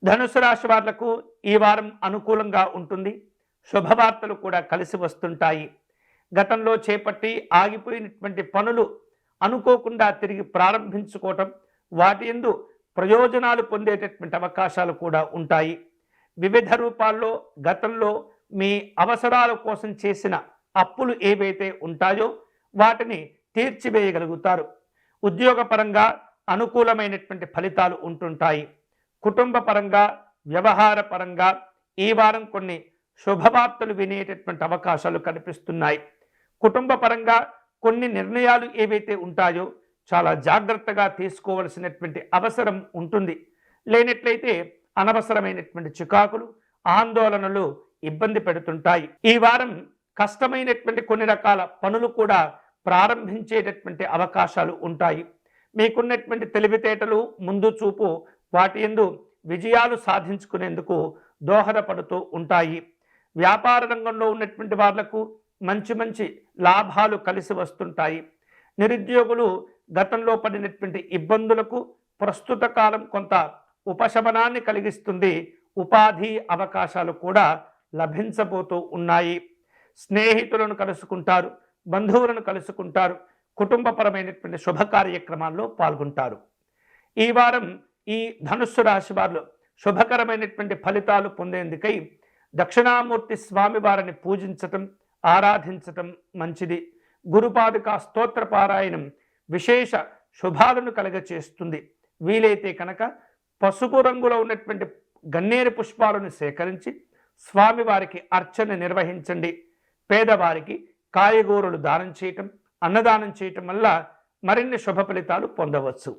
ధనుసు రాశి వాళ్లకు ఈ వారం అనుకూలంగా ఉంటుంది. శుభవార్తలు కూడా కలిసి వస్తుంటాయి. గతంలో చేపట్టి ఆగిపోయినటువంటి పనులు అనుకోకుండా తిరిగి ప్రారంభించుకోవటం, వాటి యందు ప్రయోజనాలు పొందేటటువంటి అవకాశాలు కూడా ఉంటాయి. వివిధ రూపాల్లో గతంలో మీ అవసరాల కోసం చేసిన అప్పులు ఏవైతే ఉంటాయో వాటిని తీర్చివేయగలుగుతారు. ఉద్యోగపరంగా అనుకూలమైనటువంటి ఫలితాలు ఉంటుంటాయి. కుటుంబ పరంగా, వ్యవహార పరంగా ఈ వారం కొన్ని శుభవార్తలు వినేటటువంటి అవకాశాలు కనిపిస్తున్నాయి. కుటుంబ పరంగా కొన్ని నిర్ణయాలు ఏవైతే ఉంటాయో చాలా జాగ్రత్తగా తీసుకోవలసినటువంటి అవసరం ఉంటుంది. లేనట్లయితే అనవసరమైనటువంటి చికాకులు, ఆందోళనలు ఇబ్బంది పెడుతుంటాయి. ఈ వారం కష్టమైనటువంటి కొన్ని రకాల పనులు కూడా ప్రారంభించేటటువంటి అవకాశాలు ఉంటాయి. మీకున్నటువంటి తెలివితేటలు, ముందు చూపు వాటి యందు విజయాలు సాధించుకునేందుకు దోహదపడుతూ ఉంటాయి. వ్యాపార రంగంలో ఉన్నటువంటి వాళ్లకు మంచి మంచి లాభాలు కలిసి వస్తుంటాయి. నిరుద్యోగులు గతంలో పడినటువంటి ఇబ్బందులకు ప్రస్తుత కాలం కొంత ఉపశమనాన్ని కలిగిస్తుంది. ఉపాధి అవకాశాలు కూడా లభించబోతూ ఉన్నాయి. స్నేహితులను కలుసుకుంటారు, బంధువులను కలుసుకుంటారు, కుటుంబపరమైనటువంటి శుభ కార్యక్రమాల్లో పాల్గొంటారు. ఈ వారం ఈ ధనుస్సు రాశి వారిలో శుభకరమైనటువంటి ఫలితాలు పొందేందుకై దక్షిణామూర్తి స్వామి వారిని పూజించటం, ఆరాధించటం మంచిది. గురుపాదుకా స్తోత్ర పారాయణం విశేష శుభాలను కలగచేస్తుంది. వీలైతే కనుక పసుపు రంగులో ఉన్నటువంటి గన్నేరు పుష్పాలను సేకరించి స్వామివారికి అర్చన నిర్వహించండి. పేదవారికి కాయగూరలు దానం చేయటం, అన్నదానం చేయటం వల్ల మరిన్ని శుభ ఫలితాలు పొందవచ్చు.